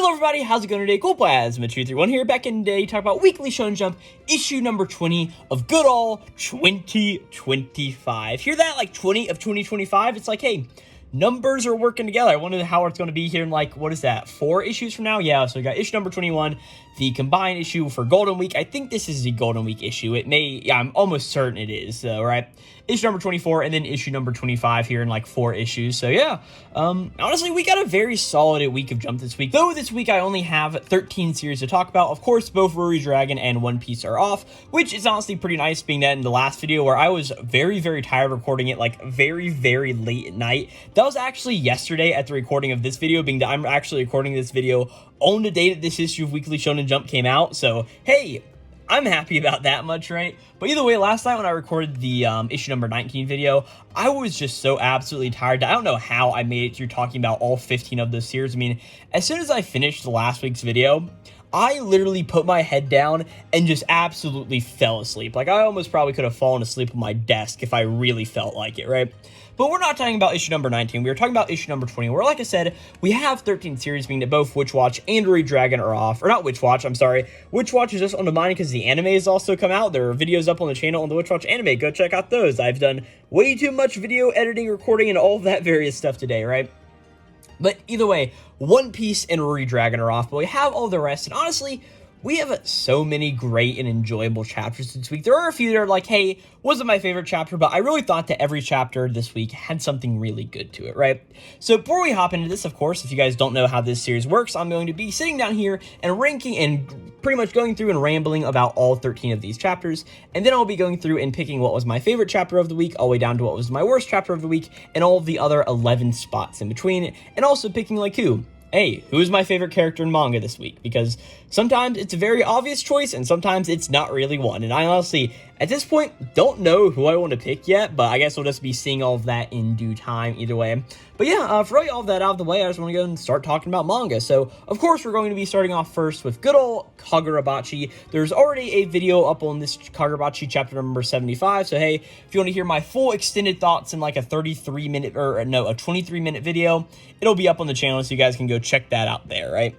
Hello everybody, how's it going today? Glowplasma231 here, back in today, talk about Weekly Shonen Jump, issue number 20 of good old 2025. Hear that? Like 20 of 2025? It's like, hey, numbers are working together. I wonder how it's going to be here in like, what is that, 4 issues from now? Yeah, so we got issue number 21, the combined issue for Golden Week. I think this is the Golden Week issue. It may, yeah, I'm almost certain it is, right? Issue number 24, and then issue number 25 here in like 4 issues. So yeah, honestly, we got a very solid week of Jump this week. Though this week I only have 13 series to talk about. Of course, both Ruri Dragon and One Piece are off, which is honestly pretty nice, being that in the last video where I was very, very tired recording it like very, very late at night. That was actually yesterday at the recording of this video, being that I'm actually recording this video on the day that this issue of Weekly Shonen Jump came out. So, hey, I'm happy about that much, right? But either way, last night when I recorded the issue number 19 video, I was just so absolutely tired. I don't know how I made it through talking about all 15 of those series. I mean, as soon as I finished last week's video, I literally put my head down and just absolutely fell asleep. Like, I almost probably could have fallen asleep on my desk if I really felt like it, right? But we're not talking about issue number 19. We were talking about issue number 20, where, like I said, we have 13 series, being that both Witch Watch and Ruri Dragon are off. Or not Witch Watch, I'm sorry. Witch Watch is just on the mind because the anime has also come out. There are videos up on the channel on the Witch Watch anime. Go check out those. I've done way too much video editing, recording, and all of that various stuff today, right? But either way, One Piece and Ruri Dragon are off, but we have all the rest, and honestly, we have so many great and enjoyable chapters this week. There are a few that are like, hey, wasn't my favorite chapter, but I really thought that every chapter this week had something really good to it, right? So before we hop into this, of course, if you guys don't know how this series works, I'm going to be sitting down here and ranking and pretty much going through and rambling about all 13 of these chapters, and then I'll be going through and picking what was my favorite chapter of the week, all the way down to what was my worst chapter of the week, and all of the other 11 spots in between, and also picking like who's my favorite character in manga this week? Because sometimes it's a very obvious choice, and sometimes it's not really one. And I honestly, at this point, don't know who I want to pick yet, but I guess we'll just be seeing all of that in due time either way. But yeah, for all of that out of the way, I just want to go and start talking about manga. So, of course, we're going to be starting off first with good old Kagurabachi. There's already a video up on this Kagurabachi chapter number 75, so hey, if you want to hear my full extended thoughts in like a 23-minute video, it'll be up on the channel, so you guys can go check that out there, right?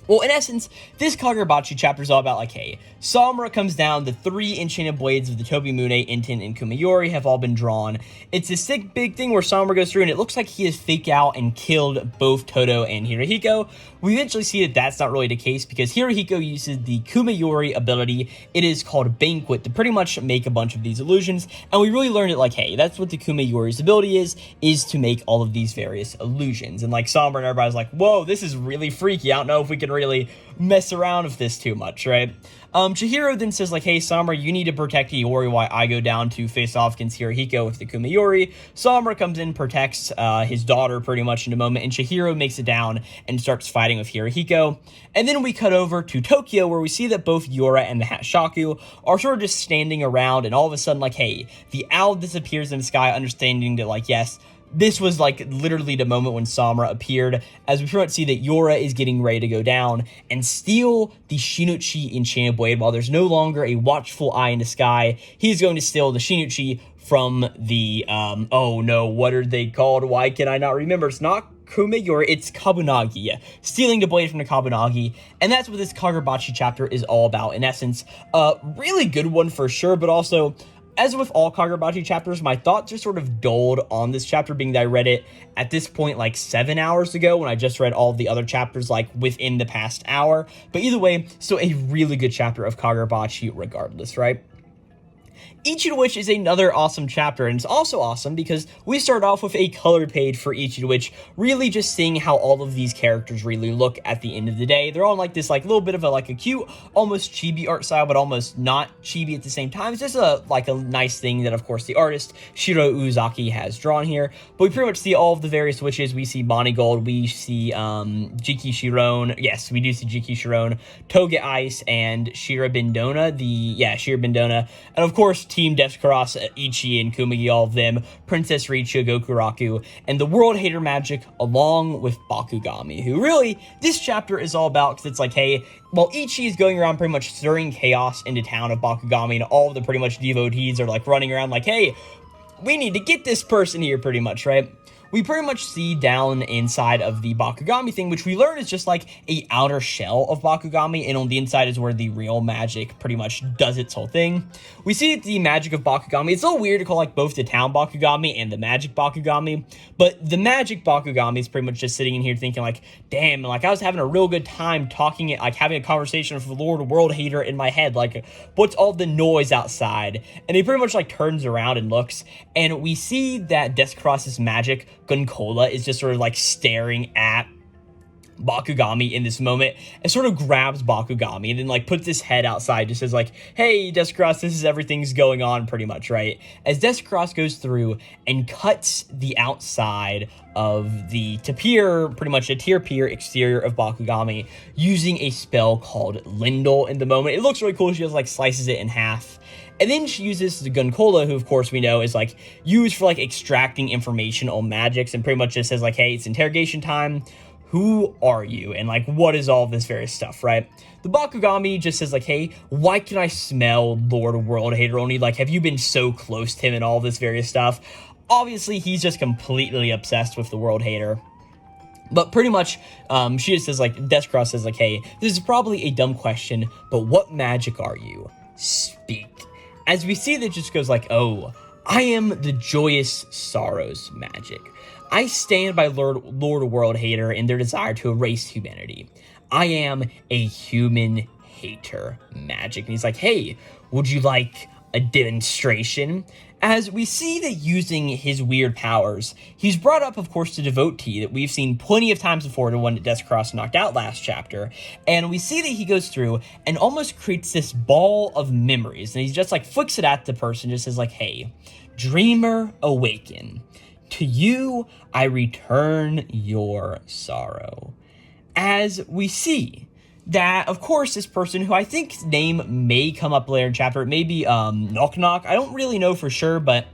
Well, in essence, this Kagurabachi chapter is all about, like, hey, Samura comes down, the 3 enchanted blades of the Tobimune, Inten, and Kumayori have all been drawn. It's this sick big thing where Samura goes through, and it looks like he has faked out and killed both Todo and Hirukiho. We eventually see that that's not really the case, because Hirukiho uses the Kumayori ability. It is called Banquet, to pretty much make a bunch of these illusions, and we really learned it, like, hey, that's what the Kumayori's ability is to make all of these various illusions. And, like, Samura and everybody's like, whoa, this is really freaky. I don't know if we can really mess around with this too much, right? Chihiro then says, like, hey, Samura, you need to protect Iori while I go down to face off against Hirukiho with the Kumayori. Samura comes in, protects his daughter pretty much in a moment, and Chihiro makes it down and starts fighting with Hirukiho. And then we cut over to Tokyo, where we see that both Yora and the Hatshaku are sort of just standing around, and all of a sudden, like, hey, the owl disappears in the sky, understanding that, like, yes, this was, like, literally the moment when Samura appeared, as we pretty much see that Yora is getting ready to go down and steal the Shinichi Enchanted Blade. While there's no longer a watchful eye in the sky, he's going to steal the Shinichi from the, oh no, what are they called? Why can I not remember? It's not Kumayori, it's Kabunagi, stealing the blade from the Kabunagi, and that's what this Kagurabachi chapter is all about. In essence, really good one for sure, but also, as with all Kagurabachi chapters, my thoughts are sort of dulled on this chapter, being that I read it at this point like 7 hours ago, when I just read all of the other chapters like within the past hour. But either way, still a really good chapter of Kagurabachi regardless, right? Each of which is another awesome chapter, and it's also awesome because we start off with a color page for each of which, really just seeing how all of these characters really look at the end of the day. They're all like this like little bit of a cute, almost chibi art style, but almost not chibi at the same time. It's just a nice thing that, of course, the artist Shiro Uzaki has drawn here. But we pretty much see all of the various witches. We see Bonnie Gold, we see Jiki Shiron, yes, we do see Jiki Shiron, Toge Ice, and Shira Bindona, Shira Bindona, and of course Team Descaros, Ichi and Kumagi, all of them, Princess Richa, Gokuraku, and the World Hater Magic, along with Bakugami, who really, this chapter is all about, because it's like, hey, while Ichi is going around pretty much stirring chaos into town of Bakugami, and all of the pretty much devotees are like running around like, hey, we need to get this person here pretty much, right? we pretty much see down inside of the Bakugami thing, which we learn is just like a outer shell of Bakugami, and on the inside is where the real magic pretty much does its whole thing. We see the magic of Bakugami. It's a little weird to call like both the town Bakugami and the magic Bakugami, but the magic Bakugami is pretty much just sitting in here thinking like, damn, like I was having a real good time talking, like having a conversation with the Lord World Hater in my head, like what's all the noise outside? And he pretty much like turns around and looks, and we see that Descross's magic Gunkola is just sort of like staring at Bakugami in this moment and sort of grabs Bakugami and then like puts his head outside, just says like, hey Descross, this is everything's going on pretty much, right? As Descross goes through and cuts the outside of the tapir, pretty much a tapir exterior of Bakugami using a spell called Lindel in the moment. It looks really cool. She just like slices it in half. And then she uses the Gunkola, who of course we know is like used for like extracting information on magics, and pretty much just says like, hey, it's interrogation time. Who are you? And like, what is all this various stuff, right? The Bakugami just says like, hey, why can I smell Lord World Hater Only? Like, have you been so close to him and all this various stuff? Obviously, he's just completely obsessed with the World Hater. But pretty much, she just says like, Descross says like, hey, this is probably a dumb question, but what magic are you? Speak. As we see that just goes like, oh, I am the joyous sorrows magic. I stand by Lord World Hater in their desire to erase humanity. I am a human hater magic. And he's like, hey, would you like a demonstration? As we see that using his weird powers, he's brought up, of course, the devotee that we've seen plenty of times before, the one that Descross knocked out last chapter. And we see that he goes through and almost creates this ball of memories. And he just like flicks it at the person, just says like, hey, dreamer awaken. To you, I return your sorrow. As we see that, of course, this person, who I think's name may come up later in chapter, it may be Knock Knock. I don't really know for sure, but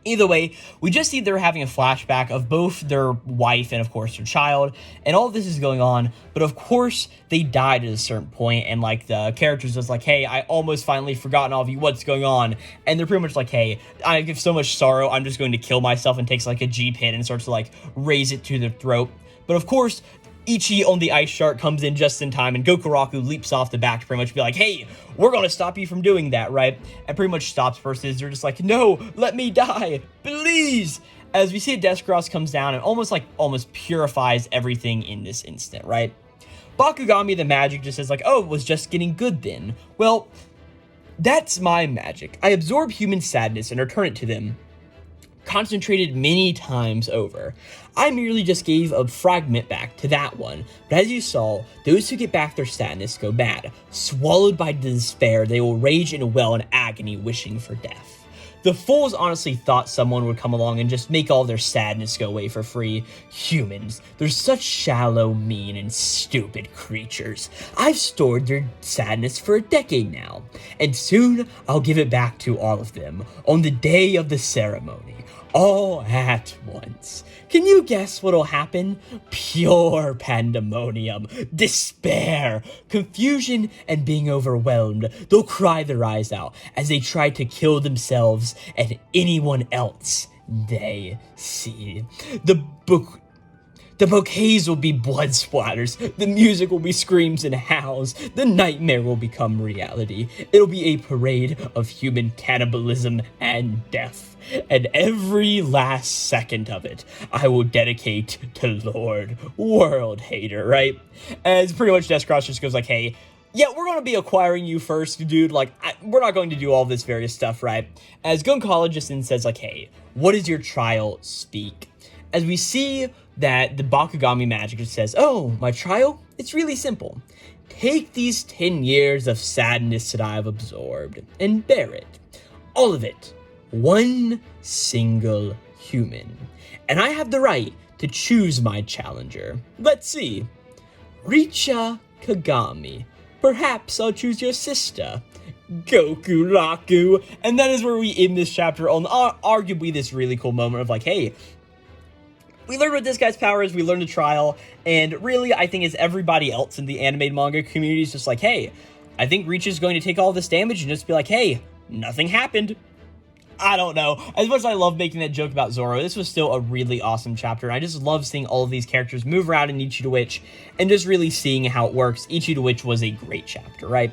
either way, we just see they're having a flashback of both their wife and, of course, their child, and all of this is going on, but of course, they died at a certain point, and, like, the character's just like, hey, I almost finally forgotten all of you, what's going on? And they're pretty much like, hey, I give so much sorrow, I'm just going to kill myself, and takes, like, a G-pin and starts to, like, raise it to their throat. But, of course, Ichi on the ice shark comes in just in time, and Gokuraku leaps off the back to pretty much be like, hey, we're gonna stop you from doing that, right? And pretty much stops versus they're just like, no, let me die, please! As we see Descross comes down and almost purifies everything in this instant, right? Bakugami the magic just says like, oh, it was just getting good then. Well, that's my magic. I absorb human sadness and return it to them, concentrated many times over. I merely just gave a fragment back to that one, but as you saw, those who get back their sadness go bad. Swallowed by despair, they will rage and wail in agony, wishing for death. The fools honestly thought someone would come along and just make all their sadness go away for free. Humans, they're such shallow, mean, and stupid creatures. I've stored their sadness for a decade now, and soon I'll give it back to all of them on the day of the ceremony. All at once. Can you guess what'll happen? Pure pandemonium, despair, confusion, and being overwhelmed. They'll cry their eyes out as they try to kill themselves and anyone else they see. The bouquets will be blood splatters, the music will be screams and howls, the nightmare will become reality. It'll be a parade of human cannibalism and death. And every last second of it, I will dedicate to Lord World Hater, right? As pretty much Descross just goes like, hey, yeah, we're going to be acquiring you first, dude. Like, we're not going to do all this various stuff, right? As Gunkola just then says like, hey, what does your trial speak? As we see that the Bakugami magic just says, oh, my trial? It's really simple. Take these 10 years of sadness that I've absorbed and bear it. All of it. One single human. And I have the right to choose my challenger. Let's see. Richa Kagami. Perhaps I'll choose your sister. Goku Raku. And that is where we end this chapter on arguably this really cool moment of like, hey, we learned what this guy's power is, we learned the trial, and really, I think as everybody else in the animated manga community is just like, hey, I think Richa is going to take all this damage and just be like, hey, nothing happened. I don't know. As much as I love making that joke about Zoro, this was still a really awesome chapter. I just love seeing all of these characters move around in Ichi to Witch and just really seeing how it works. Ichi to Witch was a great chapter, right?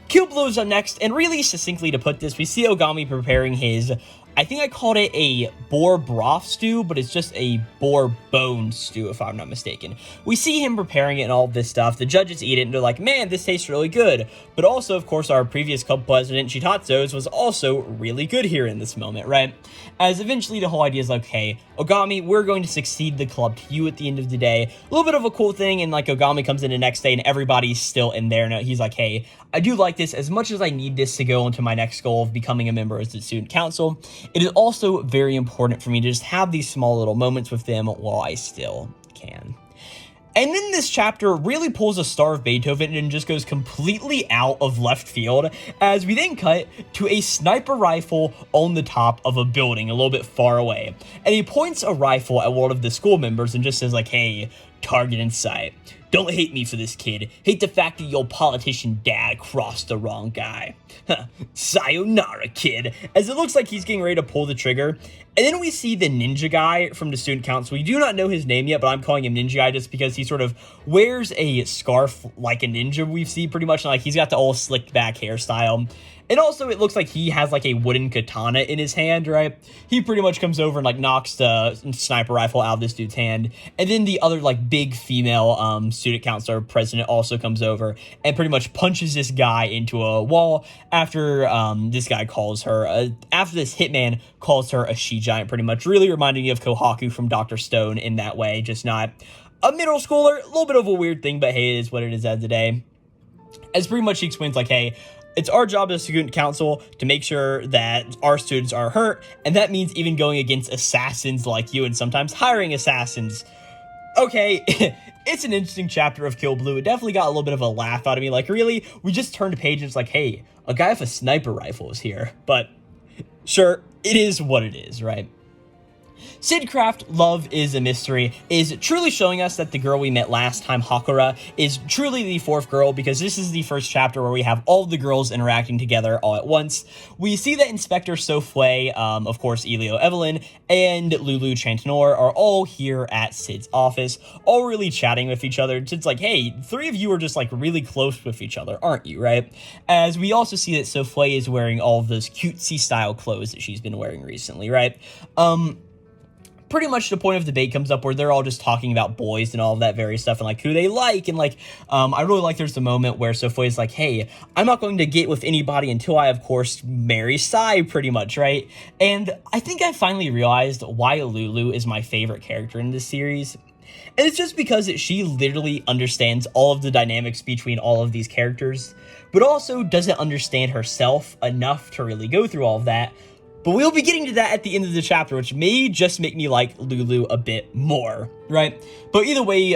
Kill Blue is up next, and really succinctly to put this, we see Ogami preparing his, I think I called it a boar broth stew, but it's just a boar bone stew, if I'm not mistaken. We see him preparing it and all of this stuff. The judges eat it, and they're like, man, this tastes really good. But also, of course, our previous club president, Chitatsu's, was also really good here in this moment, right? As eventually the whole idea is like, hey, Ogami, we're going to succeed the club to you at the end of the day. A little bit of a cool thing, and like Ogami comes in the next day, and everybody's still in there. Now he's like, hey, I do like this as much as I need this to go into my next goal of becoming a member of the student council. It is also very important for me to just have these small little moments with them while I still can. And then this chapter really pulls a Star of Beethoven and just goes completely out of left field, as we then cut to a sniper rifle on the top of a building a little bit far away. And he points a rifle at one of the school members and just says like, hey, target in sight. Don't hate me for this, kid. Hate the fact that your politician dad crossed the wrong guy. Sayonara, kid. As it looks like he's getting ready to pull the trigger. And then we see the ninja guy from the student council. We do not know his name yet, but I'm calling him Ninja Guy just because he sort of wears a scarf like a ninja we see pretty much. Like he's got the old slicked back hairstyle. And also, it looks like he has, like, a wooden katana in his hand, right? He pretty much comes over and, like, knocks the sniper rifle out of this dude's hand. And then the other, like, big female student councilor president also comes over and pretty much punches this guy into a wall after this guy calls her, after this hitman calls her a she-giant, pretty much. Really reminding me of Kohaku from Dr. Stone in that way, just not a middle schooler. A little bit of a weird thing, but hey, it is what it is at the day. As pretty much he explains, like, hey, it's our job as student council to make sure that our students are hurt, and that means even going against assassins like you and sometimes hiring assassins. Okay, it's an interesting chapter of Kill Blue. It definitely got a little bit of a laugh out of me. Like, really, we just turned a page and it's like, hey, a guy with a sniper rifle is here. But sure, it is what it is, right? Sidcraft, Love is a Mystery, is truly showing us that the girl we met last time, Hakura, is truly the fourth girl, because this is the first chapter where we have all the girls interacting together all at once. We see that Inspector Sofue, of course, Elio Evelyn, and Lulu Chantanor are all here at Sid's office, all really chatting with each other. Sid's like, hey, three of you are just, like, really close with each other, aren't you, right? As we also see that Sofue is wearing all of those cutesy-style clothes that she's been wearing recently, right? Pretty much the point of debate comes up where they're all just talking about boys and all of that various stuff and like who they like, and like I really like there's the moment where Sofue is like, hey, I'm not going to get with anybody until I of course marry Sai, pretty much, right? And I think I finally realized why Lulu is my favorite character in this series. And it's just because she literally understands all of the dynamics between all of these characters, but also doesn't understand herself enough to really go through all of that. But we'll be getting to that at the end of the chapter, which may just make me like Lulu a bit more, right? But either way,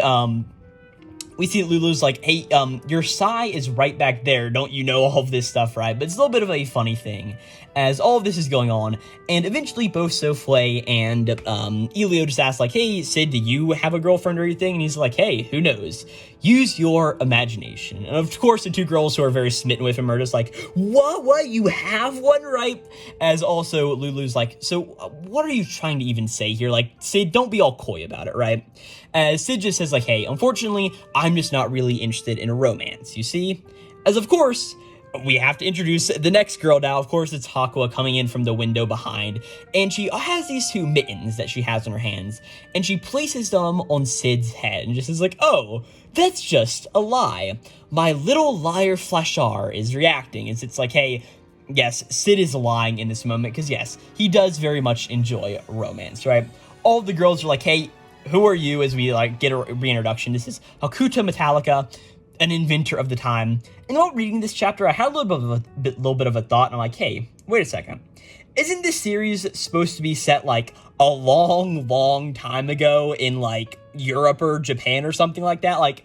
we see that Lulu's like, hey, your Sai is right back there. Don't you know all of this stuff, right? But it's a little bit of a funny thing as all of this is going on. And eventually both Sofue and Elio just ask like, hey, Sid, do you have a girlfriend or anything? And he's like, hey, who knows? Use your imagination. And of course, the two girls who are very smitten with him are just like, what? You have one, right? As also Lulu's like, so what are you trying to even say here? Like, Sid, don't be all coy about it, right? As Sid just says like, hey, unfortunately, I'm just not really interested in a romance, you see? As of course, we have to introduce the next girl now. Of course, it's Hakua coming in from the window behind, and she has these two mittens that she has in her hands, and she places them on Sid's head, and just is like, oh, that's just a lie. My little liar Flashar is reacting, and it's like, hey, yes, Sid is lying in this moment, because yes, he does very much enjoy romance, right? All of the girls are like, hey, who are you? As we like get a reintroduction. This is Hakuta Metallica, an inventor of the time. And while reading this chapter, I had a little bit of a thought, and I'm like, hey, wait a second. Isn't this series supposed to be set like a long time ago in like Europe or Japan or something like that? Like,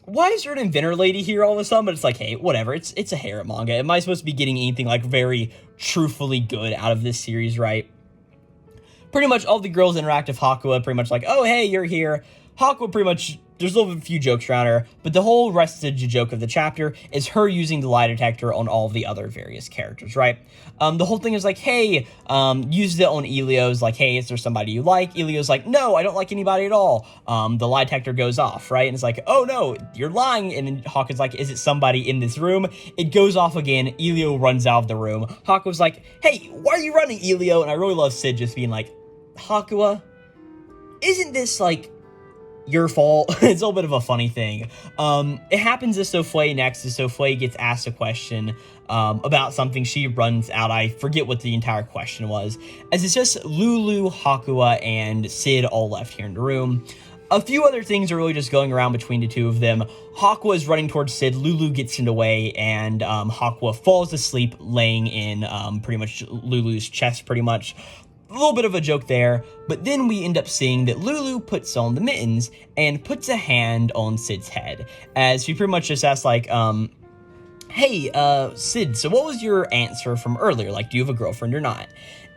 why is there an inventor lady here all of a sudden? But it's like, hey, whatever. It's a Harem manga. Am I supposed to be getting anything like very truthfully good out of this series, right? Pretty much all the girls interact with Hakua, pretty much like, oh, hey, you're here. Hakua pretty much there's a little few jokes around her, but the whole rest of the joke of the chapter is her using the lie detector on all of the other various characters, right? The whole thing is like, hey, used it on Elio's, like, hey, is there somebody you like? Elio's like, no, I don't like anybody at all. The lie detector goes off, right? And it's like, oh no, you're lying. And then Haku's like, is it somebody in this room? It goes off again. Elio runs out of the room. Haku's like, hey, why are you running, Elio? And I really love Sid just being like, Hakua, isn't this like your fault? It's a little bit of a funny thing. It happens to Sofue next, as Sofue gets asked a question about something. She runs out. I forget what the entire question was, as it's just Lulu, Hakua, and Sid all left here in the room. A few other things are really just going around between the two of them. Hakua is running towards Sid, Lulu gets in the way, and Hakua falls asleep laying in pretty much Lulu's chest, pretty much. A little bit of a joke there, but then we end up seeing that Lulu puts on the mittens and puts a hand on Sid's head, as she pretty much just asks, like, hey, Sid, so what was your answer from earlier? Like, do you have a girlfriend or not?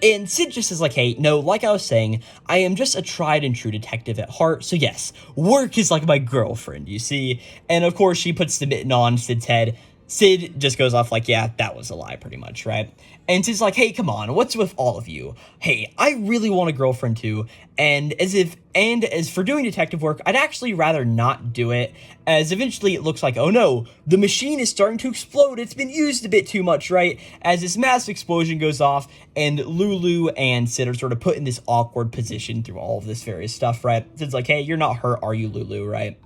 And Sid just says, like, hey, no, like I was saying, I am just a tried and true detective at heart, so yes, work is like my girlfriend, you see? And of course, she puts the mitten on Sid's head. Sid just goes off like, yeah, that was a lie, pretty much, right? And Sid's like, hey, come on, what's with all of you? Hey, I really want a girlfriend too, and as for doing detective work, I'd actually rather not do it, as eventually it looks like, oh no, the machine is starting to explode, it's been used a bit too much, right? As this massive explosion goes off, and Lulu and Sid are sort of put in this awkward position through all of this various stuff, right? Sid's like, hey, you're not hurt, are you, Lulu, right?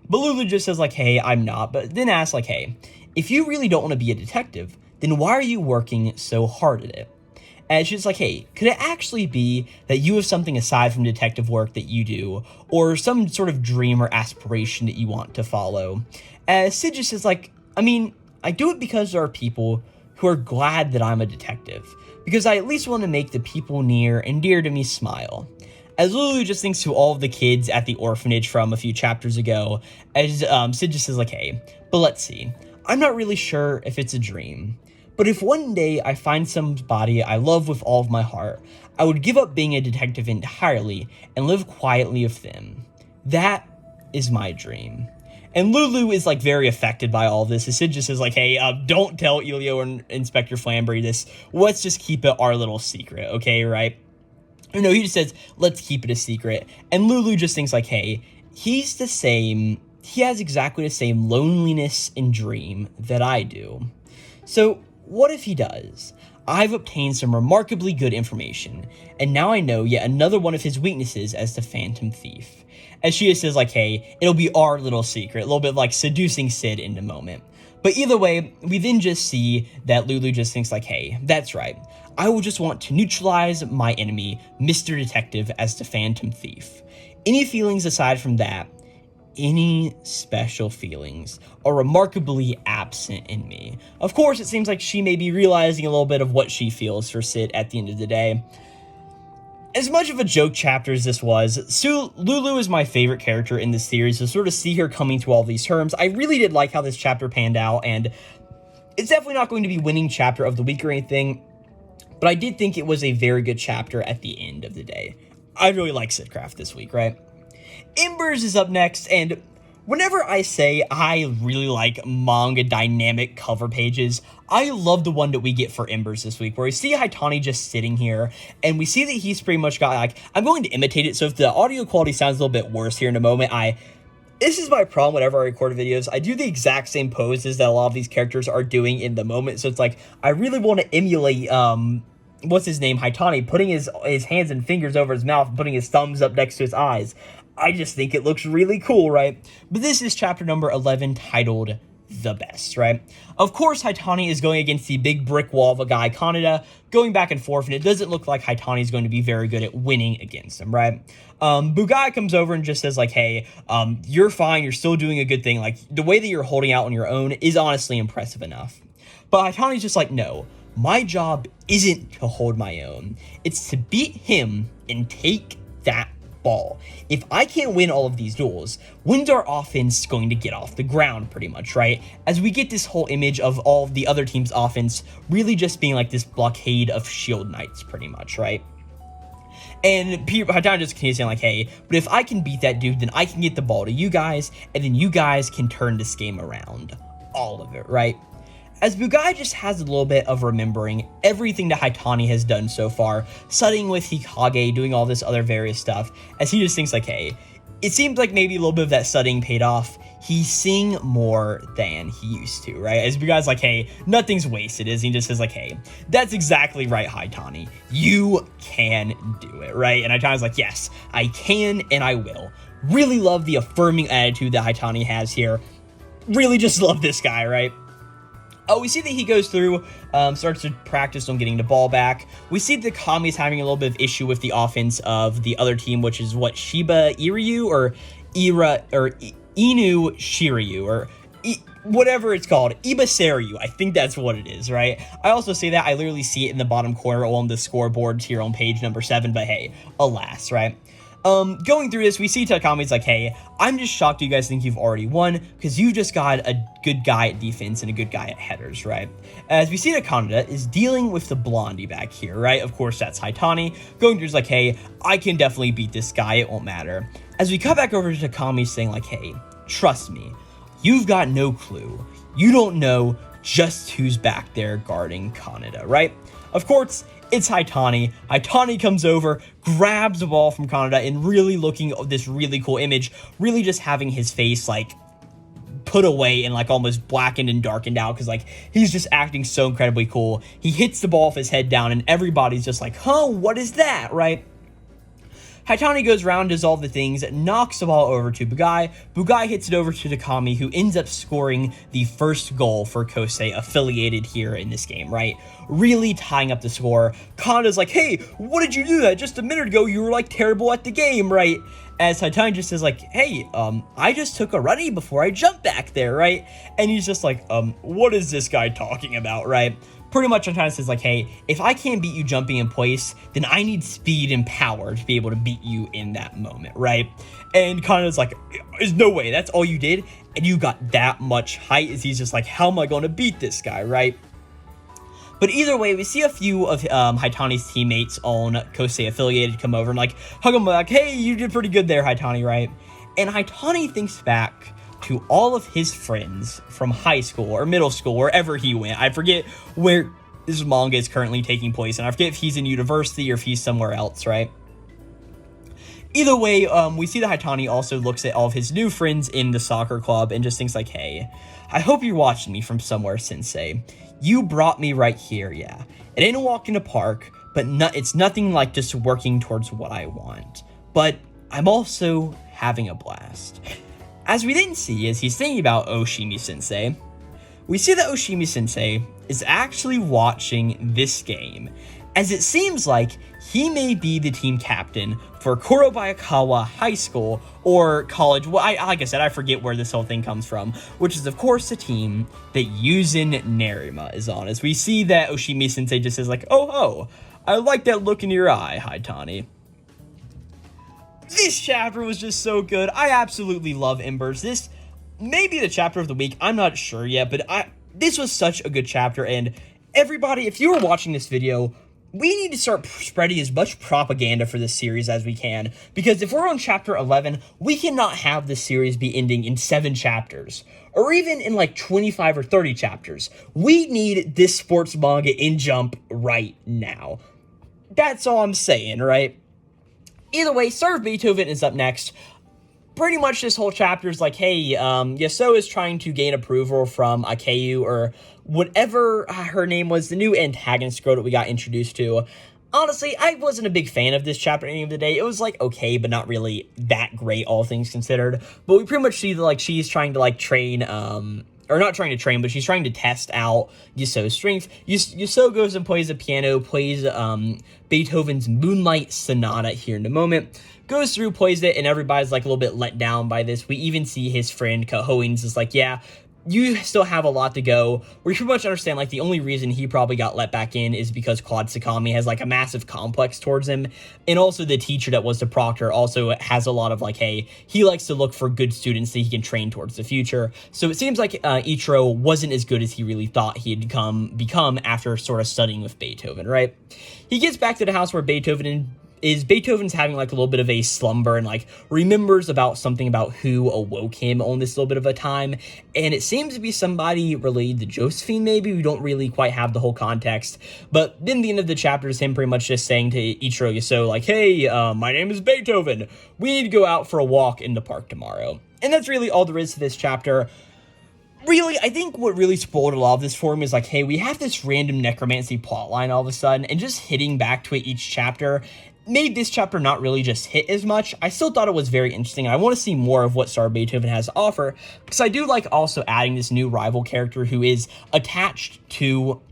But Lulu just says, like, hey, I'm not, but then asks, like, hey, if you really don't want to be a detective, then why are you working so hard at it? And she's like, hey, could it actually be that you have something aside from detective work that you do, or some sort of dream or aspiration that you want to follow? As Sid just is like, I mean, I do it because there are people who are glad that I'm a detective, because I at least want to make the people near and dear to me smile. As Lulu just thinks to all of the kids at the orphanage from a few chapters ago, as Sid just says, like, hey, but let's see. I'm not really sure if it's a dream, but if one day I find somebody I love with all of my heart, I would give up being a detective entirely and live quietly with them. That is my dream. And Lulu is, like, very affected by all this. Sid just says, like, hey, don't tell Elio and Inspector Flambury this. Let's just keep it our little secret, okay, right? No, he just says, let's keep it a secret. And Lulu just thinks, like, hey, he has exactly the same loneliness and dream that I do. So what if he does? I've obtained some remarkably good information, and now I know yet another one of his weaknesses as the Phantom Thief. As she just says, like, hey, it'll be our little secret, a little bit like seducing Sid in the moment. But either way, we then just see that Lulu just thinks, like, hey, that's right. I will just want to neutralize my enemy, Mr. Detective, as the Phantom Thief. Any feelings aside from that, any special feelings are remarkably absent in me. Of course, it seems like she may be realizing a little bit of what she feels for Sid at the end of the day. As much of a joke chapter as this was, Lulu is my favorite character in this series, so sort of see her coming to all these terms. I really did like how this chapter panned out, and it's definitely not going to be winning chapter of the week or anything, but I did think it was a very good chapter at the end of the day. I really like Sidcraft this week, right? Embers is up next, and whenever I say I really like manga dynamic cover pages, I love the one that we get for Embers this week, where we see Hitani just sitting here, and we see that he's pretty much got, like, I'm going to imitate it, so if the audio quality sounds a little bit worse here in a moment, this is my problem whenever I record videos. I do the exact same poses that a lot of these characters are doing in the moment, so it's like, I really want to emulate, what's his name, Hitani, putting his hands and fingers over his mouth and putting his thumbs up next to his eyes. I just think it looks really cool, right? But this is chapter number 11, titled The Best, right? Of course, Hitani is going against the big brick wall of a guy, Kaneda, going back and forth, and it doesn't look like Hitani is going to be very good at winning against him, right? Bugai comes over and just says, like, hey, you're fine, you're still doing a good thing. Like, the way that you're holding out on your own is honestly impressive enough. But Hitani's just like, no, my job isn't to hold my own. It's to beat him and take that ball. If I can't win all of these duels, when's our offense going to get off the ground, pretty much, right? As we get this whole image of all of the other team's offense really just being like this blockade of shield knights, pretty much, right? And Haitani just continues saying like, hey, but if I can beat that dude, then I can get the ball to you guys, and then you guys can turn this game around. All of it, right? As Bugai just has a little bit of remembering everything that Haitani has done so far, studying with Hikage, doing all this other various stuff, as he just thinks like, hey, it seems like maybe a little bit of that studying paid off. He's seeing more than he used to, right? As Bugai's like, hey, nothing's wasted, as he just says like, hey, that's exactly right, Haitani. You can do it, right? And Haitani's like, yes, I can and I will. Really love the affirming attitude that Haitani has here. Really just love this guy, right? We see that he goes through, starts to practice on getting the ball back. We see that Kami's having a little bit of issue with the offense of the other team, which is what, Shiba Iryu or Inu Shiryu or whatever it's called, Ibaseryu. I think that's what it is, right? I also say that I literally see it in the bottom corner on the scoreboards here on page number 7, but hey, alas, right? Going through this, we see Takami's like, hey, I'm just shocked you guys think you've already won, because you just got a good guy at defense and a good guy at headers, right? As we see that Kaneda is dealing with the blondie back here, right? Of course, that's Haitani. Going through is like, hey, I can definitely beat this guy, it won't matter. As we cut back over to Takami saying like, hey, trust me, you've got no clue. You don't know just who's back there guarding Kaneda, right? Of course, it's Haitani. Haitani comes over, grabs the ball from Kaneda, and really looking at this really cool image, really just having his face, like, put away and, like, almost blackened and darkened out, because, like, he's just acting so incredibly cool. He hits the ball with his head down, and everybody's just like, huh, what is that, right? Haitani goes around, does all the things, knocks the ball over to Bugai. Bugai hits it over to Takami, who ends up scoring the first goal for Kosei affiliated here in this game, right? Really tying up the score. Kaneda's like, hey, what did you do that? Just a minute ago, you were, like, terrible at the game, right? As Haitani just says, like, hey, I just took a runny before I jumped back there, right? And he's just like, what is this guy talking about, right? Pretty much Haitani says like, hey, if I can't beat you jumping in place, then I need speed and power to be able to beat you in that moment, right? And Kaneda's like, there's no way, that's all you did? And you got that much height? As he's just like, how am I going to beat this guy, right? But either way, we see a few of Haitani's teammates on Kosei affiliated come over and like hug him like, hey, you did pretty good there, Haitani, right? And Haitani thinks back to all of his friends from high school or middle school, wherever he went. I forget where this manga is currently taking place, and I forget if he's in university or if he's somewhere else, right? Either way, we see that Haitani also looks at all of his new friends in the soccer club and just thinks like, hey, I hope you're watching me from somewhere, Sensei. You brought me right here, yeah. It ain't a walk in the park, but it's nothing like just working towards what I want. But I'm also having a blast. As we then see, as he's thinking about Oshimi-sensei, we see that Oshimi-sensei is actually watching this game, as it seems like he may be the team captain for Kurobayakawa High School or college. Well, like I said, I forget where this whole thing comes from, which is, of course, the team that Yuzin Nerima is on. As we see that Oshimi-sensei just says, like, oh, ho, I like that look in your eye, Haitani. This chapter was just so good. I absolutely love Embers. This may be the chapter of the week. I'm not sure yet, but this was such a good chapter. And everybody, if you are watching this video, we need to start spreading as much propaganda for this series as we can. Because if we're on chapter 11, we cannot have this series be ending in 7 chapters. Or even in like 25 or 30 chapters. We need this sports manga in Jump right now. That's all I'm saying, right? Either way, Star of Beethoven is up next. Pretty much this whole chapter is like, hey, Yasuo is trying to gain approval from Akeu, or whatever her name was, the new antagonist girl that we got introduced to. Honestly, I wasn't a big fan of this chapter at the end of the day. It was, like, okay, but not really that great, all things considered. But we pretty much see that, like, she's trying to, like, train, or not trying to train, but she's trying to test out Yasuo's strength. Yasuo goes and plays the piano, plays Beethoven's Moonlight Sonata here in a moment, goes through, plays it, and everybody's like a little bit let down by this. We even see his friend Kahoins is like, yeah, you still have a lot to go. We pretty much understand, like, the only reason he probably got let back in is because Claude Sakami has, like, a massive complex towards him, and also the teacher that was the proctor also has a lot of, like, hey, he likes to look for good students that he can train towards the future. So it seems like Ichiro wasn't as good as he really thought he had become after sort of studying with Beethoven, right? He gets back to the house where Beethoven is Beethoven's having like a little bit of a slumber and like remembers about something about who awoke him on this little bit of a time, and it seems to be somebody related to Josephine. Maybe we don't really quite have the whole context, but then the end of the chapter is him pretty much just saying to Ichiro Yaso like, hey, my name is Beethoven, we need to go out for a walk in the park tomorrow. And that's really all there is to this chapter. Really, I think what really spoiled a lot of this for me is like, hey, we have this random necromancy plotline all of a sudden, and just hitting back to it each chapter made this chapter not really just hit as much. I still thought it was very interesting, and I want to see more of what Star Beethoven has to offer, because I do like also adding this new rival character who is attached to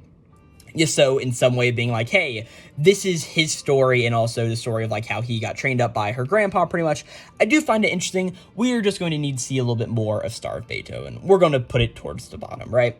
Yaso in some way, being like, hey, this is his story, and also the story of like how he got trained up by her grandpa pretty much. I do find it interesting. We're just going to need to see a little bit more of Star of Beethoven. We're going to put it towards the bottom, right?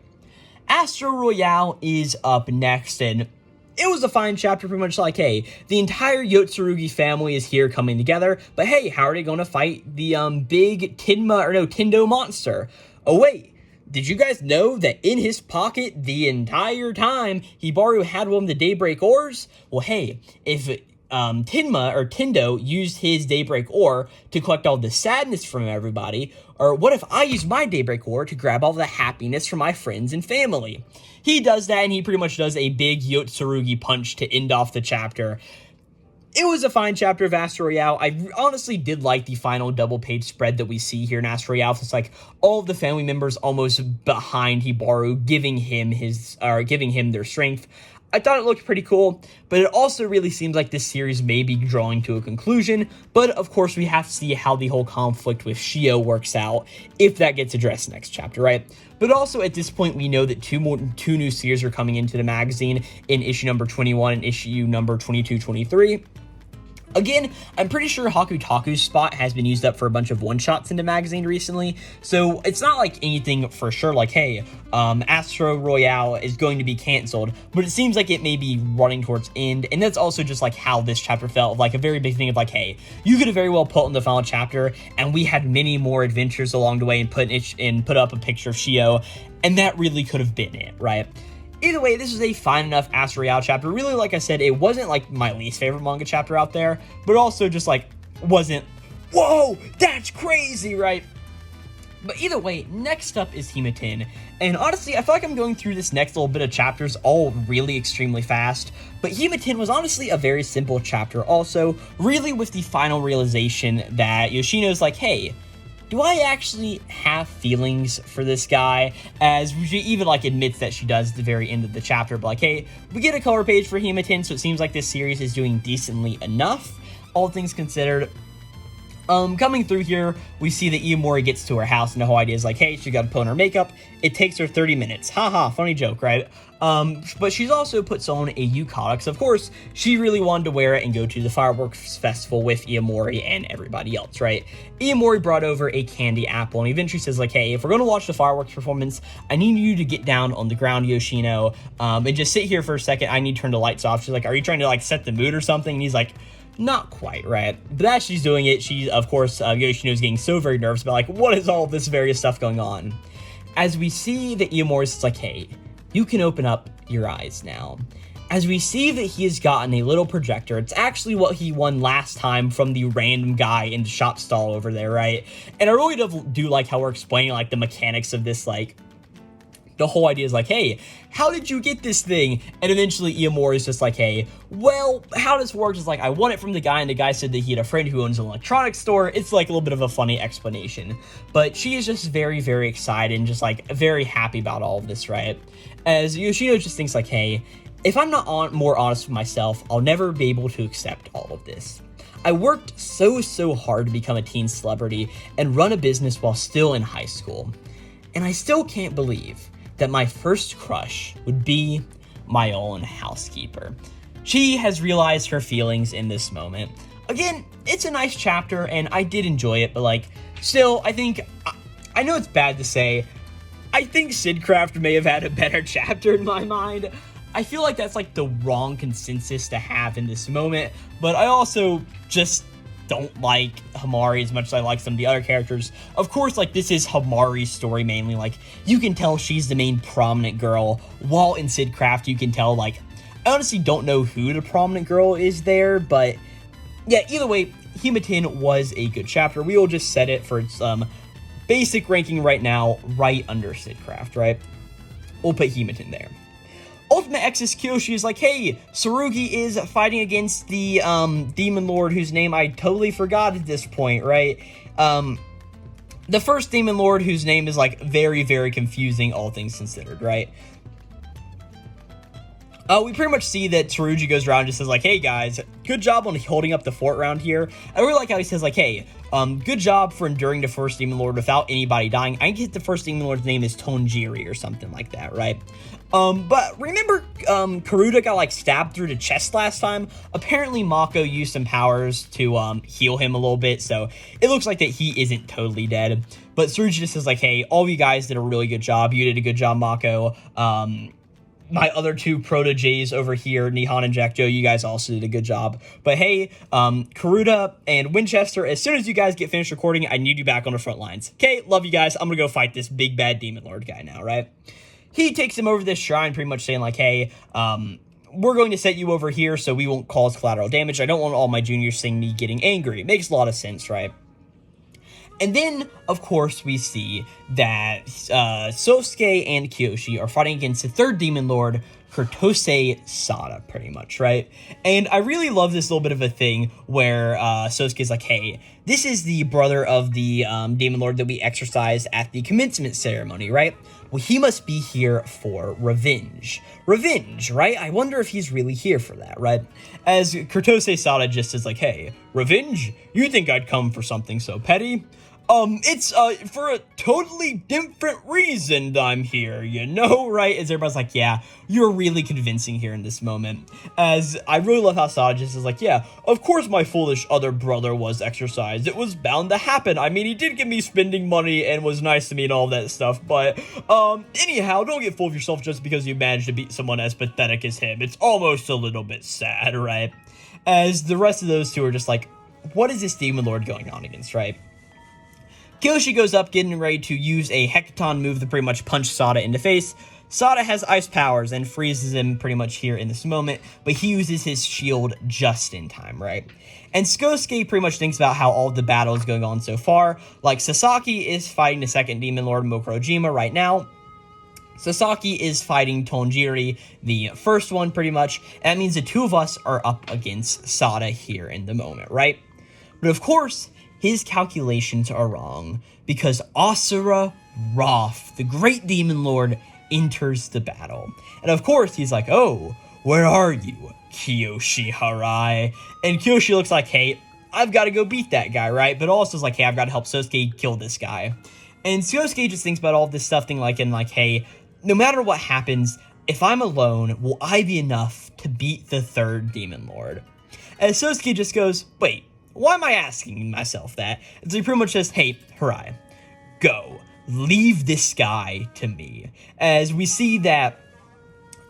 Astro Royale is up next, and it was a fine chapter, pretty much like, hey, the entire Yotsurugi family is here coming together, but hey, how are they going to fight the big Tendo monster? Oh wait, did you guys know that in his pocket the entire time Hibaru had one of the Daybreak Ores? Well, hey, if Tendo used his Daybreak Ore to collect all the sadness from everybody, or what if I use my Daybreak Ore to grab all the happiness from my friends and family? He does that, and he pretty much does a big Yotsurugi punch to end off the chapter. It was a fine chapter of Astro Royale. I honestly did like the final double-page spread that we see here in Astro Royale. It's like all of the family members almost behind Hibaru, giving him their strength. I thought it looked pretty cool, but it also really seems like this series may be drawing to a conclusion. But of course, we have to see how the whole conflict with Shio works out, if that gets addressed next chapter, right? But also at this point, we know that two new series are coming into the magazine in issue number 21 and issue number 22-23. Again, I'm pretty sure Hakutaku's spot has been used up for a bunch of one-shots in the magazine recently, so it's not like anything for sure like, hey, Astro Royale is going to be canceled, but it seems like it may be running towards end, and that's also just like how this chapter felt, like a very big thing of like, hey, you could have very well put in the final chapter, and we had many more adventures along the way and put up a picture of Shio, and that really could have been it, right? Either way, this is a fine enough Astro Royale chapter. Really, like I said, it wasn't like my least favorite manga chapter out there, but also just like wasn't, whoa, that's crazy, right? But either way, next up is Hima-ten, and honestly, I feel like I'm going through this next little bit of chapters all really extremely fast, but Hima-ten was honestly a very simple chapter also, really with the final realization that Yoshino's like, hey, do I actually have feelings for this guy? As she even like admits that she does at the very end of the chapter, but like, hey, we get a cover page for Hima-ten, so it seems like this series is doing decently enough, all things considered. Coming through here, we see that Iomori gets to her house, and the whole idea is like, hey, she got to put on her makeup. It takes her 30 minutes. Haha, funny joke, right? But she's also puts on a yukata, because of course, she really wanted to wear it and go to the fireworks festival with Iomori and everybody else, right? Iomori brought over a candy apple, and eventually says like, hey, if we're going to watch the fireworks performance, I need you to get down on the ground, Yoshino, and just sit here for a second. I need to turn the lights off. She's like, are you trying to like set the mood or something? And he's like, not quite, right? But as she's doing it, she, of course, Yoshino's getting so very nervous about, like, what is all this various stuff going on? As we see that Iomori's like, hey, you can open up your eyes now. As we see that he has gotten a little projector, it's actually what he won last time from the random guy in the shop stall over there, right? And I really do like how we're explaining, like, the mechanics of this, like, the whole idea is like, hey, how did you get this thing? And eventually Iomori is just like, hey, well, how this works is like, I won it from the guy, and the guy said that he had a friend who owns an electronics store. It's like a little bit of a funny explanation. But she is just very, very excited and just like very happy about all of this, right? As Yoshino just thinks like, hey, if I'm not more honest with myself, I'll never be able to accept all of this. I worked so hard to become a teen celebrity and run a business while still in high school. And I still can't believe that my first crush would be my own housekeeper. She has realized her feelings in this moment. Again, it's a nice chapter, and I did enjoy it, but like, still, I think, I know it's bad to say, I think Sidcraft may have had a better chapter in my mind. I feel like that's like the wrong consensus to have in this moment, but I also just don't like Hamari as much as I like some of the other characters. Of course, like, this is Hamari's story mainly. Like, you can tell she's the main prominent girl, while in Sidcraft, you can tell, like, I honestly don't know who the prominent girl is there, but yeah, either way, Hematin was a good chapter. We will just set it for its basic ranking right now, right under Sidcraft, right? We'll put Hematin there. Ultimate X's Kyoshi is like, hey, Tsurugi is fighting against the Demon Lord whose name I totally forgot at this point, right? The first Demon Lord whose name is like very, very confusing, all things considered, right? We pretty much see that Tsurugi goes around and just says like, hey guys, good job on holding up the fort around here. I really like how he says like, hey, good job for enduring the first Demon Lord without anybody dying. I think the first Demon Lord's name is Tonjiri or something like that, right? But remember, Karuta got like stabbed through the chest last time. Apparently Mako used some powers to heal him a little bit, so it looks like that he isn't totally dead. But Tsurugi just says like, hey, all of you guys did a really good job. You did a good job, Mako. My other two proteges over here, Nihon and Jack Joe, you guys also did a good job. But hey, Karuta and Winchester, as soon as you guys get finished recording, I need you back on the front lines. Okay, love you guys. I'm gonna go fight this big bad Demon Lord guy now, right? He takes him over to this shrine, pretty much saying like, hey, we're going to set you over here so we won't cause collateral damage. I don't want all my juniors seeing me getting angry. It makes a lot of sense, right? And then, of course, we see that Sosuke and Kiyoshi are fighting against the third Demon Lord, Kurtose Sada, pretty much, right? And I really love this little bit of a thing where Sosuke's like, hey, this is the brother of the Demon Lord that we exorcised at the commencement ceremony, right? Well, he must be here for revenge. Revenge, right? I wonder if he's really here for that, right? As Kurtose Sada just is like, hey, revenge? You think I'd come for something so petty? It's, for a totally different reason I'm here, you know, right? As everybody's like, yeah, you're really convincing here in this moment. As I really love how Sada just is like, yeah, of course my foolish other brother was exercised. It was bound to happen. I mean, he did give me spending money and was nice to me and all that stuff, but, anyhow, don't get full of yourself just because you managed to beat someone as pathetic as him. It's almost a little bit sad, right? As the rest of those two are just like, what is this Demon Lord going on against, right? Kiyoshi goes up, getting ready to use a Hecaton move to pretty much punch Sada in the face. Sada has ice powers and freezes him pretty much here in this moment, but he uses his shield just in time, right? And Skosuke pretty much thinks about how all the battle is going on so far. Like, Sasaki is fighting the second Demon Lord, Mokurojima, right now. Sasaki is fighting Tonjiri, the first one, pretty much. And that means the two of us are up against Sada here in the moment, right? But of course, his calculations are wrong, because Asura Roth, the great Demon Lord, enters the battle. And of course, he's like, oh, where are you, Kiyoshi Harai? And Kiyoshi looks like, hey, I've got to go beat that guy, right? But also is like, hey, I've got to help Sosuke kill this guy. And Sosuke just thinks about all this stuff, thinking like, hey, no matter what happens, if I'm alone, will I be enough to beat the third Demon Lord? And Sosuke just goes, wait, why am I asking myself that? And so he pretty much says, hey, Harai, go. Leave this guy to me. As we see that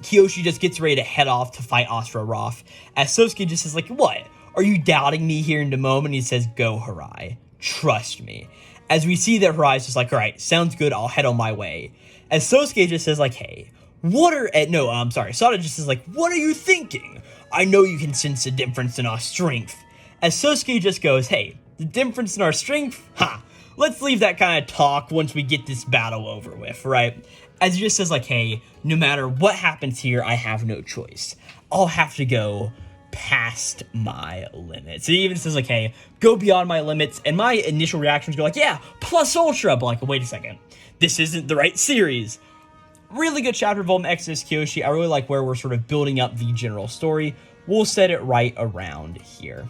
Kiyoshi just gets ready to head off to fight Asura Roth. As Sosuke just says, like, what? Are you doubting me here in the moment? He says, go, Harai. Trust me. As we see that Harai's just like, all right, sounds good. I'll head on my way. As Sosuke just says, like, hey, Sada just says, like, what are you thinking? I know you can sense the difference in our strength. As Sosuke just goes, hey, the difference in our strength? Ha! Let's leave that kind of talk once we get this battle over with, right? As he just says, like, hey, no matter what happens here, I have no choice. I'll have to go past my limits. He even says, like, hey, go beyond my limits. And my initial reactions go like, yeah, plus ultra. But like, wait a second. This isn't the right series. Really good chapter of Ultimate Exodus Kyoshi. I really like where we're sort of building up the general story. We'll set it right around here.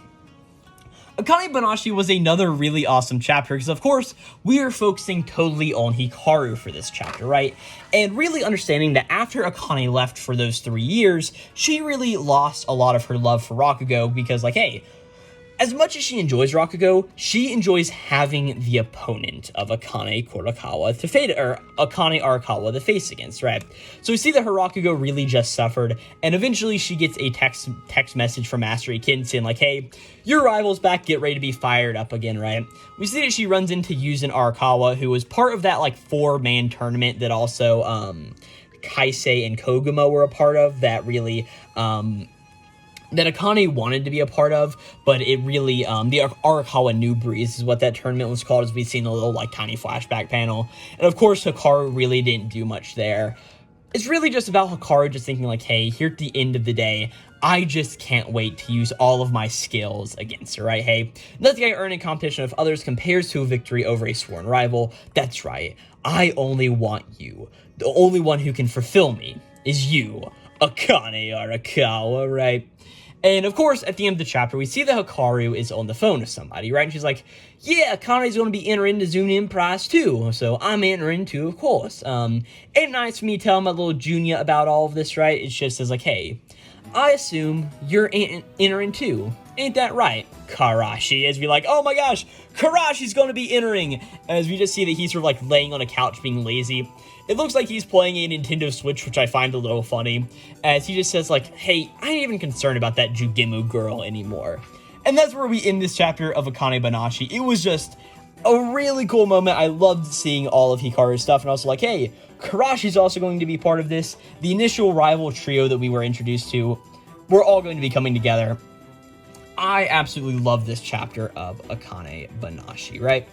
Akane Banashi was another really awesome chapter because, of course, we are focusing totally on Hikaru for this chapter, right? And really understanding that after Akane left for those 3 years, she really lost a lot of her love for Rakugo because, like, hey, as much as she enjoys Rakugo, she enjoys having the opponent of Akane Kurakawa to face, or Akane Arakawa to face against, right? So we see that her Rakugo really just suffered, and eventually she gets a text message from Master Ikin saying, like, hey, your rival's back, get ready to be fired up again, right? We see that she runs into Yuzin Arakawa, who was part of that, like, 4-man tournament that also, Kaisei and Koguma were a part of, that really, that Akane wanted to be a part of, but it really, the Arakawa New Breeze is what that tournament was called, as we've seen a little, like, tiny flashback panel. And of course, Hikaru really didn't do much there. It's really just about Hikaru just thinking, like, hey, here at the end of the day, I just can't wait to use all of my skills against her, right? Hey, nothing I earn in competition with others compares to a victory over a sworn rival. That's right. I only want you. The only one who can fulfill me is you, Akane Arakawa, right? And of course, at the end of the chapter, we see that Hikaru is on the phone with somebody, right? And she's like, yeah, Akane's going to be entering the Zoom In prize too, so I'm entering too, of course. Ain't nice for me telling my little junior about all of this, right? It just says like, hey, I assume you're entering too. Ain't that right, Karashi? As we like, oh my gosh, Karashi's going to be entering. As we just see that he's sort of like laying on a couch being lazy. It looks like he's playing a Nintendo Switch, which I find a little funny, as he just says like, hey, I ain't even concerned about that Jugemu girl anymore. And that's where we end this chapter of Akane Banashi. It was just a really cool moment. I loved seeing all of Hikaru's stuff, and also like, hey, Karashi's also going to be part of this. The initial rival trio that we were introduced to, we're all going to be coming together. I absolutely love this chapter of Akane Banashi, right?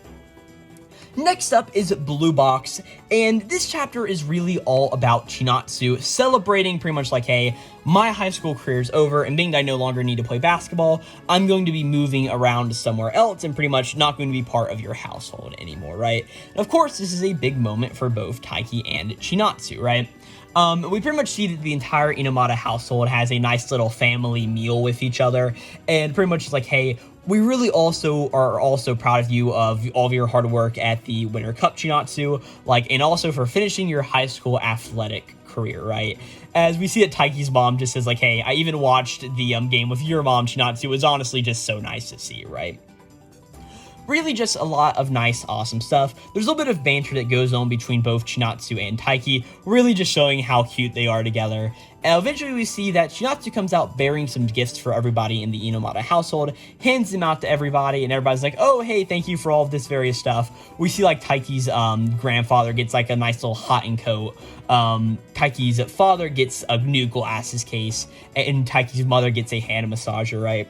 Next up is Blue Box, and this chapter is really all about Chinatsu celebrating pretty much like, hey, my high school career is over, and being that I no longer need to play basketball, I'm going to be moving around somewhere else and pretty much not going to be part of your household anymore, right? And of course, this is a big moment for both Taiki and Chinatsu, right? We pretty much see that the entire Inomata household has a nice little family meal with each other, and pretty much it's like, hey, we really also are also proud of you of all of your hard work at the Winter Cup, Chinatsu, like, and also for finishing your high school athletic career, right? As we see that Taiki's mom just says like, hey, I even watched the game with your mom, Chinatsu. It was honestly just so nice to see, right? Really just a lot of nice, awesome stuff. There's a little bit of banter that goes on between both Chinatsu and Taiki, really just showing how cute they are together. And eventually we see that Chinatsu comes out bearing some gifts for everybody in the Inomata household, hands them out to everybody, and everybody's like, oh, hey, thank you for all of this various stuff. We see like Taiki's grandfather gets like a nice little hot and coat. Taiki's father gets a new glasses case, and Taiki's mother gets a hand massager, right?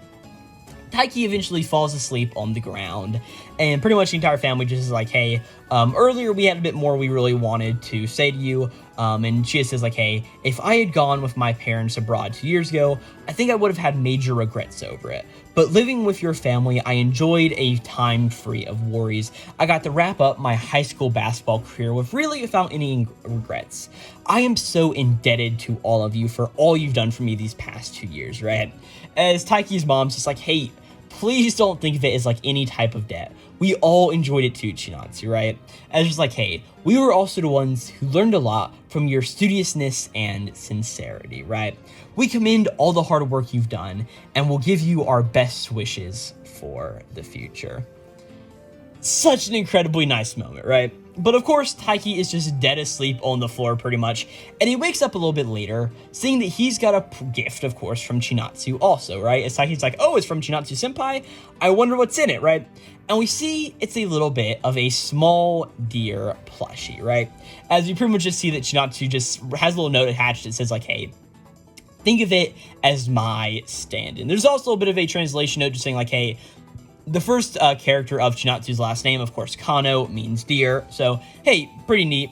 Taiki eventually falls asleep on the ground, and pretty much the entire family just is like, hey, earlier we had a bit more we really wanted to say to you, and she says like, hey, if I had gone with my parents abroad 2 years ago, I think I would have had major regrets over it. But living with your family, I enjoyed a time free of worries. I got to wrap up my high school basketball career without any regrets. I am so indebted to all of you for all you've done for me these past 2 years, right? As Taiki's mom's just like, hey, please don't think of it as like any type of debt. We all enjoyed it too, Chinatsu, right? As just like, hey, we were also the ones who learned a lot from your studiousness and sincerity, right? We commend all the hard work you've done, and we'll give you our best wishes for the future. Such an incredibly nice moment, right? But of course, Taiki is just dead asleep on the floor pretty much, and he wakes up a little bit later, seeing that he's got a gift, of course, from Chinatsu also, right? As Taiki's like, oh, it's from Chinatsu-senpai? I wonder what's in it, right? And we see it's a little bit of a small deer plushie, right? As we pretty much just see that Chinatsu just has a little note attached that says like, hey, think of it as my stand-in. There's also a bit of a translation note just saying like, hey, the first character of Chinatsu's last name, of course, Kano, means deer. So, hey, pretty neat.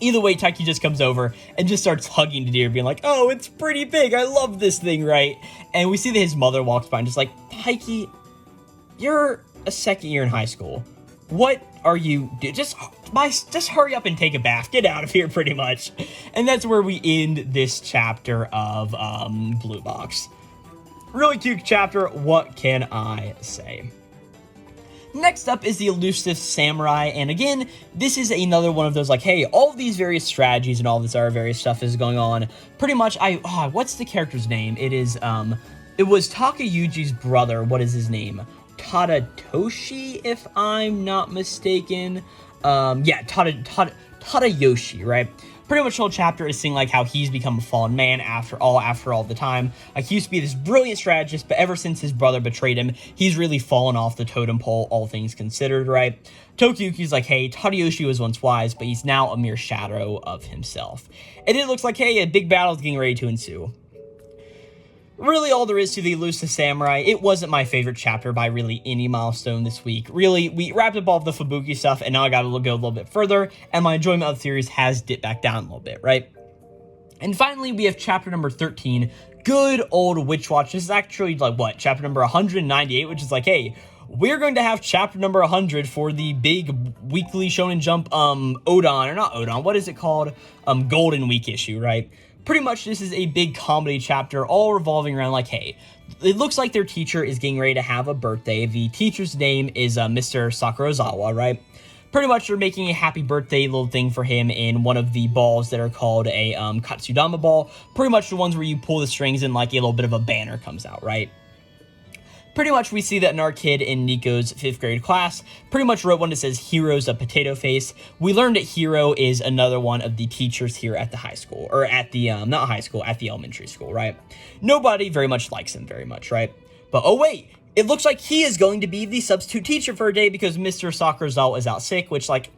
Either way, Taiki just comes over and just starts hugging the deer, being like, oh, it's pretty big. I love this thing, right? And we see that his mother walks by and just like, Taiki, you're a second year in high school. What are you doing? Just hurry up and take a bath. Get out of here, pretty much. And that's where we end this chapter of Blue Box. Really cute chapter, what can I say? Next up is the Elusive Samurai, and again, this is another one of those like, hey, all of these various strategies and all this other various stuff is going on. Pretty much, what's the character's name? It is, it was Takayuji's brother. What is his name? Tadatoshi, if I'm not mistaken. Yeah, Tadayoshi, right? Pretty much the whole chapter is seeing like how he's become a fallen man after all the time. Like, he used to be this brilliant strategist, but ever since his brother betrayed him, he's really fallen off the totem pole, all things considered, right? Tokiyuki's like, hey, Tadayoshi was once wise, but he's now a mere shadow of himself. And it looks like, hey, a big battle is getting ready to ensue. really all there is to the Elusive Samurai. It wasn't my favorite chapter by really any milestone this week. Really, we wrapped up all of the Fubuki stuff, and now I gotta go a little bit further, and my enjoyment of the series has dipped back down a little bit, right? And finally, we have chapter number 13, good old Witch Watch. This is actually, like, what, chapter number 198, which is like, hey, we're going to have chapter number 100 for the big Weekly Shonen Jump, Odon, or not Odon, what is it called? Golden Week issue, right? Pretty much this is a big comedy chapter, all revolving around, like, hey, it looks like their teacher is getting ready to have a birthday. The teacher's name is Mr. Sakurazawa, right? Pretty much they're making a happy birthday little thing for him in one of the balls that are called a Katsudama ball. Pretty much the ones where you pull the strings and, like, a little bit of a banner comes out, right? Pretty much we see that in our kid in Nico's 5th grade class pretty much wrote one that says Hero's a potato face. We learned that Hiro is another one of the teachers here at the high school, or at the, not high school, at the elementary school, right? Nobody very much likes him very much, right? But, oh wait, it looks like he is going to be the substitute teacher for a day because Mr. Sakurazawa is out sick, which, like,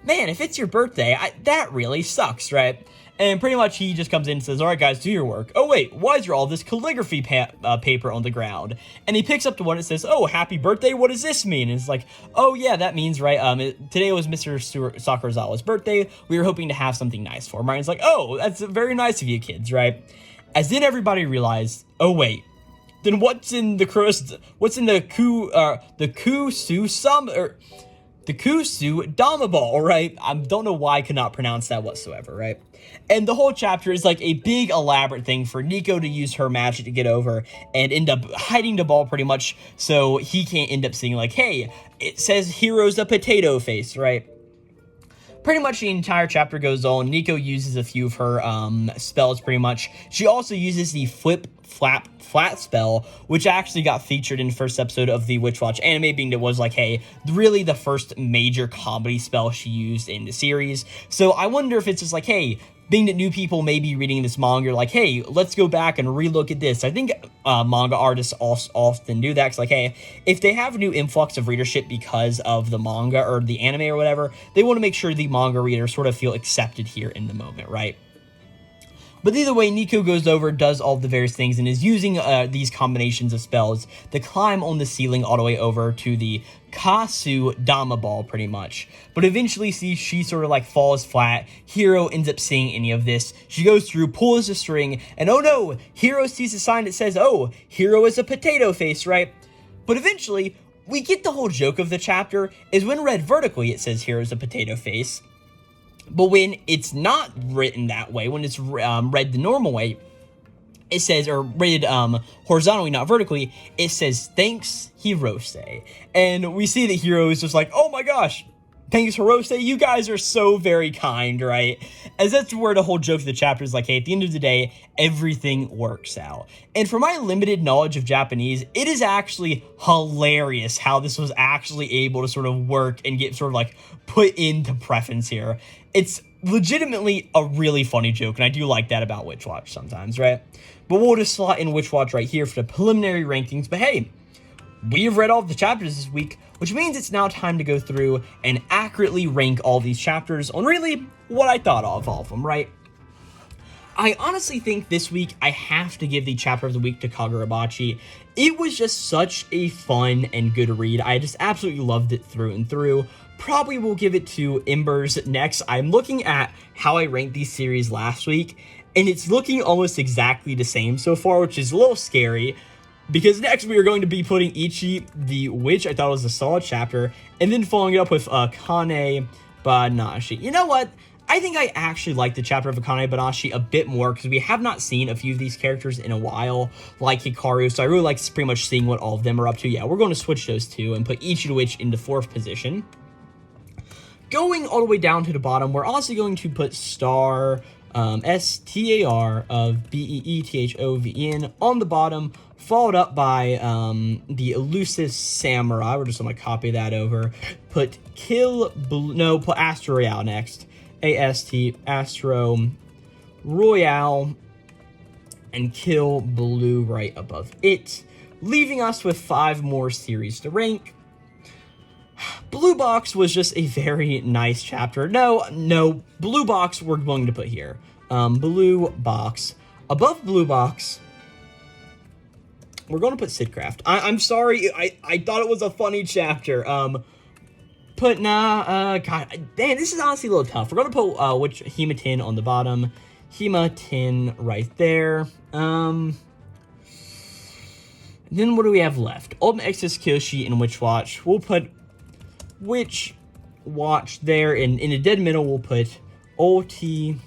man, if it's your birthday, that really sucks, right? And pretty much he just comes in and says, all right, guys, do your work. Oh, wait, why is there all this calligraphy paper on the ground? And he picks up the one that says, oh, happy birthday, what does this mean? And it's like, oh, yeah, that means, right, today was Mr. Sakurazawa's birthday. We were hoping to have something nice for him, right? And it's like, oh, that's very nice of you kids, right? As then everybody realized, oh, wait, then what's in the Kusu Dama ball, right? I don't know why I could not pronounce that whatsoever, right? And the whole chapter is like a big elaborate thing for Nico to use her magic to get over and end up hiding the ball pretty much so he can't end up seeing like, hey, it says Hero's a potato face, right? Pretty much the entire chapter goes on. Nico uses a few of her spells pretty much. She also uses the flat spell, which actually got featured in the first episode of the Witch Watch anime, being that was like, hey, really the first major comedy spell she used in the series. So I wonder if it's just like, hey, being that new people may be reading this manga, like, hey, let's go back and relook at this. I think manga artists often do that. It's like, hey, if they have a new influx of readership because of the manga or the anime or whatever, they want to make sure the manga readers sort of feel accepted here in the moment, right? But either way, Nico goes over, does all the various things, and is using these combinations of spells to climb on the ceiling all the way over to the Kasu Dama ball, pretty much. But eventually, she sort of like falls flat. Hiro ends up seeing any of this. She goes through, pulls the string, and oh no, Hiro sees a sign that says, oh, Hiro is a potato face, right? But eventually, we get the whole joke of the chapter, is when read vertically, it says Hiro is a potato face. But when it's not written that way, when it's read the normal way, it says, or read horizontally, not vertically, it says, thanks, Hirose. And we see that Hiro is just like, oh my gosh, thanks, Hirose, you guys are so very kind, right? As that's where the whole joke of the chapter is like, hey, at the end of the day, everything works out. And for my limited knowledge of Japanese, it is actually hilarious how this was actually able to sort of work and get sort of like put into preference here. It's legitimately a really funny joke, and I do like that about Witch Watch sometimes, right? But we'll just slot in Witch Watch right here for the preliminary rankings. But hey, we have read all of the chapters this week, which means it's now time to go through and accurately rank all these chapters on really what I thought of all of them, right? I honestly think this week I have to give the chapter of the week to Kagurabachi. It was just such a fun and good read. I just absolutely loved it through and through. Probably will give it to Embers next. I'm looking at how I ranked these series last week, and it's looking almost exactly the same so far, which is a little scary. Because next we are going to be putting Ichi, the witch, I thought was a solid chapter, and then following it up with Kane Banashi. You know what? I think I actually like the chapter of Akane Banashi a bit more, because we have not seen a few of these characters in a while, like Hikaru, so I really like pretty much seeing what all of them are up to. Yeah, we're going to switch those two and put Ichi the witch into 4th position. Going all the way down to the bottom, we're also going to put Star, S-T-A-R of B-E-E-T-H-O-V-E-N on the bottom, followed up by the Elusive Samurai. We're just going to copy that over. Put put Astro Royale next. A-S-T, Astro Royale, and Kill Blue right above it, leaving us with 5 more series to rank. Blue Box was just a very nice chapter. No, Blue Box we're going to put here. Blue Box. Above Blue Box, we're going to put Sidcraft. I'm sorry, I thought it was a funny chapter. God, damn, this is honestly a little tough. We're going to put Hematin on the bottom. Hematin right there. Then what do we have left? Ultimate Excess Kyoshi and Witch Watch. We'll put Witch Watch there. And in the dead middle, we'll put Ulti,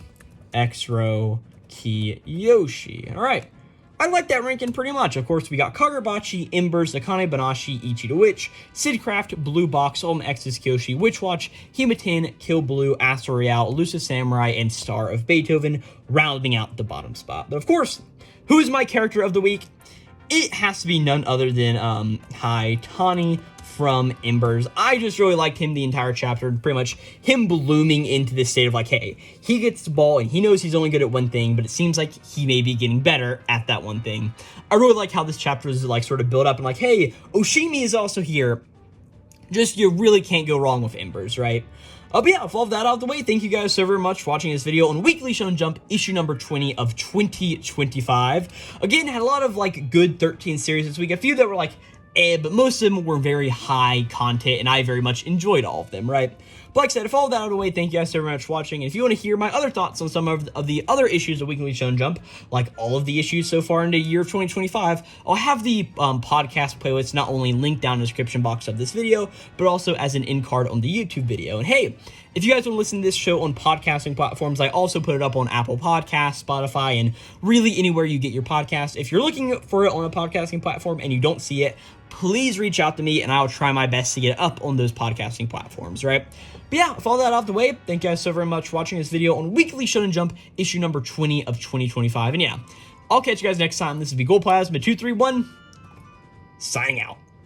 X-Row, Kiyoshi. All right. I like that ranking pretty much. Of course, we got Kagurabachi, Embers, Akane Banashi, Ichi the Witch, Sidcraft, Blue Box, Ultimate Excess Kyoshi, Witch Watch, Hematin, Kill Blue, Asura Roth, Elusive Samurai, and Star of Beethoven, rounding out the bottom spot. But of course, who is my character of the week? It has to be none other than Haitani from Embers. I just really liked him the entire chapter, pretty much him blooming into this state of like, hey, he gets the ball and he knows he's only good at one thing, but it seems like he may be getting better at that one thing. I really like how this chapter is like sort of built up and like, hey, Oshimi is also here. Just, you really can't go wrong with Embers, right? But yeah, with all of that out of the way, thank you guys so very much for watching this video on Weekly Shonen Jump, issue number 20 of 2025. Again, had a lot of, like, good 13 series this week. A few that were, like, but most of them were very high content, and I very much enjoyed all of them, right? But like I said, if all of that out of the way, thank you guys so very much for watching. And if you want to hear my other thoughts on some of the other issues of Weekly Shonen Jump, like all of the issues so far in the year of 2025, I'll have the podcast playlist not only linked down in the description box of this video, but also as an end card on the YouTube video. And hey, if you guys want to listen to this show on podcasting platforms, I also put it up on Apple Podcasts, Spotify, and really anywhere you get your podcast. If you're looking for it on a podcasting platform and you don't see it, please reach out to me and I'll try my best to get it up on those podcasting platforms, right? But yeah, with all that out of the way, thank you guys so very much for watching this video on Weekly Shonen Jump, issue number 20 of 2025. And yeah, I'll catch you guys next time. This will be Glowplasma 231, signing out.